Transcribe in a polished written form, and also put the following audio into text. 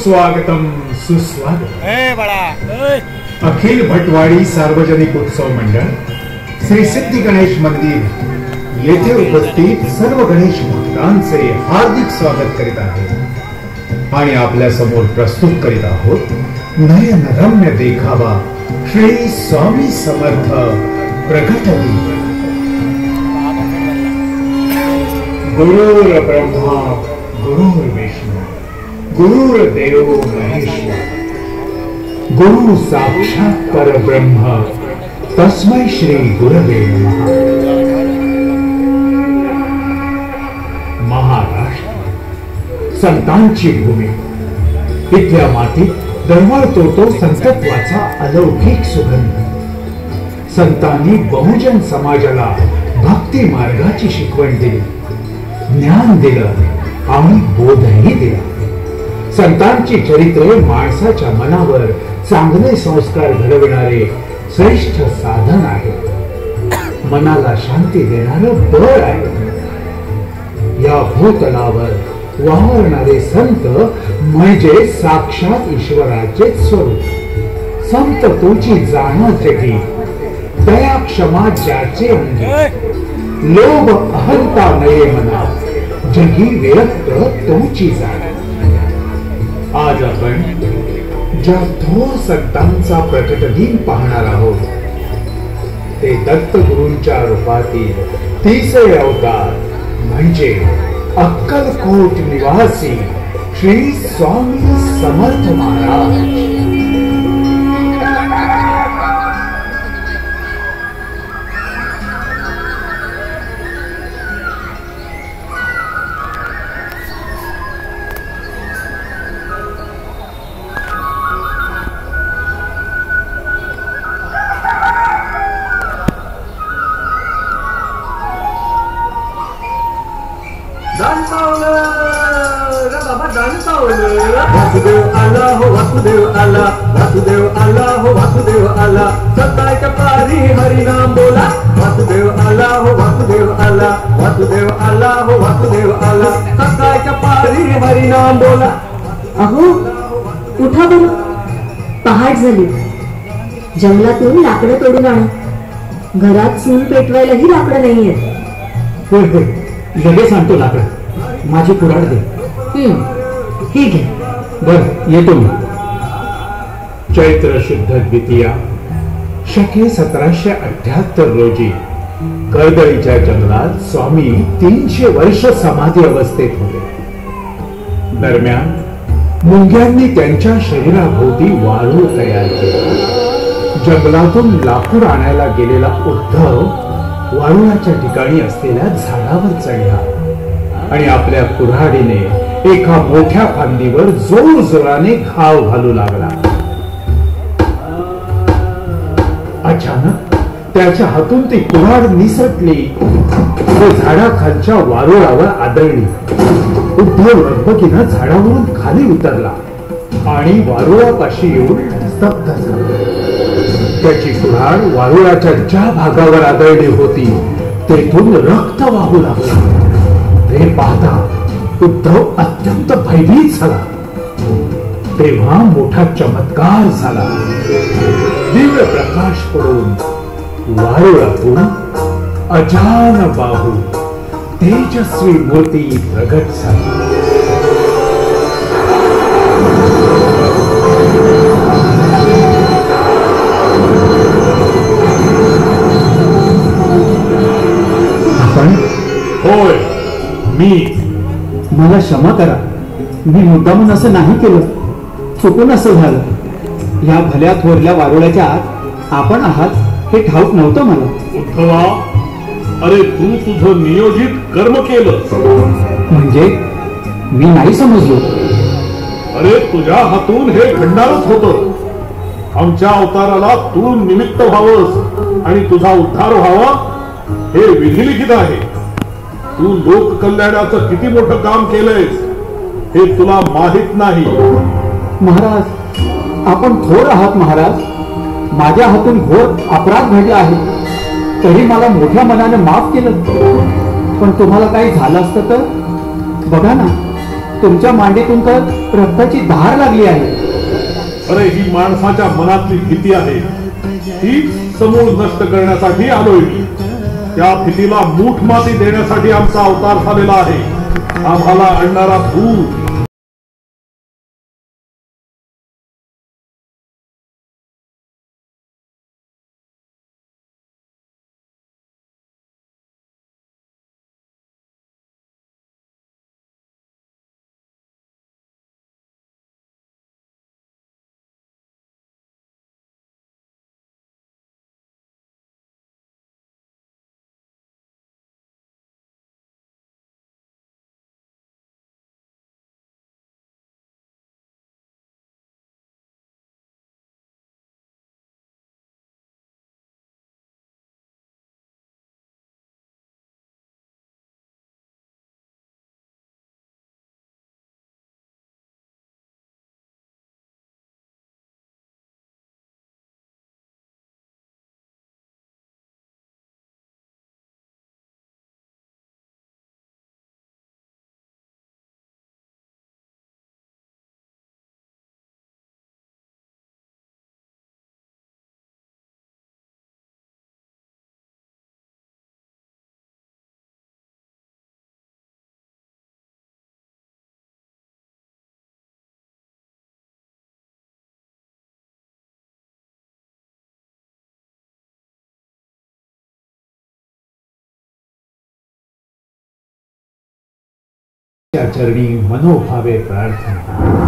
सुस्वागतम सुस्वागतम। अखिल भटवाडी सार्वजनिक उत्सव मंडळ श्री सिद्धी गणेश मंदिर येथे उपस्थित सर्व गणेश भक्तांचे हार्दिक स्वागत करीत आहे आणि आपल्या समोर प्रस्तुत करीत आहोत नयन रम्य देखावा श्री स्वामी समर्थ प्रकटली। गुरुर् ब्रह्मा गुरुर्विष्णू गुरुर्देव महेश्वर गुरु साक्षात परब्रह्म तस्मै श्री गुरवे नमः। महाराष्ट्र संतांची भूमी, इथल्या मातीत दरवळतो तो संतत्वाचा अलौकिक सुगंध। संतांनी बहुजन समाजाला भक्ती मार्गाची शिकवण दिली, ज्ञान दिलं आणि बोधही दिला। संतांची चरित्रे माणसाच्या मनावर चांगले संस्कार घडविणारे श्रेष्ठ साधन आहे, मनाला शांती देणारं बळ आहे। या भूतलावर वावरणारे संत म्हणजे साक्षात ईश्वराचे स्वरूप। संत तुझी जाणं जगी, दया क्षमा ज्याचे अंगी, लोभ अहंता नये मना, जगी विरक्त तुझी जाण। आज आपण ज्या थोर संतांचा प्रकट दिन पाहणार आहोत ते दत्तगुरूंच्या रूपातील तिसरे अवतार म्हणजे अक्कलकोट निवासी श्री स्वामी समर्थ महाराज। वासुदेव आला हो वासुदेव आला, वासुदेव आला हो वासुदेव आला, सकाळच्या पारी हरिनाम बोला। वासुदेव आला हो वासुदेव आला, वासुदेव आला हो वासुदेव आला, सकाळच्या पारी हरिनाम बोला। अहो उठा बरं, पहाट झाली। जंगलातून लाकडं तोडून आणा, घरात चूल पेटवायलाही लाकडं नाहीये। होय होय, लगेच आणतो लाकडं, माझी कुऱ्हाड दे। ही घे। बर येतो मी। चैत्र शुद्ध द्वितीया शके 1778 रोजी कर्दळीच्या जंगलात स्वामी 300 वर्ष समाधी अवस्थेत होते। दरम्यान मुंग्यांनी त्यांच्या शरीराभोवती वारूळ तयार केले। जंगलातून लाकूड आणायला गेलेला उद्धव वारुळाच्या ठिकाणी असलेल्या झाडावर चढला आणि आपल्या कुऱ्हाडीने एका मोठ्या फांदीवर जोर जोराने घाव घालू लागला। अचानक त्याच्या हातून ती कुऱ्हाड निसटली व झाडाखालच्या वारुळावर आदळली। उद्धव लगबगीनं झाडावरून खाली उतरला आणि वारुळापाशी येऊन स्तब्ध झाला। त्याची कुऱ्हाड वारुळाच्या ज्या भागावर आदळली होती तेथून रक्त वाहू लागला। ते पाहता उद्धव अत्यंत भयभीत झाला। तेव्हा मोठा चमत्कार झाला। दिव्य प्रकाश पडून वारुळातून अजान बाहू तेजस्वी मूर्ती प्रगट झाली। आपण? होय मी। मला क्षमा करा, मी मुद्दामून असं नाही केलं, चुकून असं झालं। या भल्या थोरल्या वारुळाच्या आत आपण आहात हे ठाऊक नव्हतं मला। उद्धवा, अरे तू तुझं नियोजित कर्म केलं। म्हणजे मी नाही समजलो। अरे तुझ्या हातून हे घडणारच होतं। आमच्या अवताराला तू निमित्त व्हावंस आणि तुझा उद्धार व्हावा हे विधिलिखित आहे। तू लोक कल्याणाचं किती मोठं काम केलंयस हे तुला माहित नाही। महाराज, आपण थोर आहात महाराज। माझ्या हातून घोर अपराध घडला आहे, तरी मला मोठ्या मनाने माफ केलं। पण तुम्हाला काही झालं असतं तर बघा ना, तुमच्या मांडीतून तर रक्ताची धार लागली आहे. अरे ही माणसाच्या मनातली भीती आहे, ही समूळ नष्ट करण्यासाठी आलोय मी. त्या भीतीला मूठ माती देण्यासाठी आमचा अवतार झालेला आहे. आम्हाला आणणारा भूत चरणी मनोभावे प्रार्थना.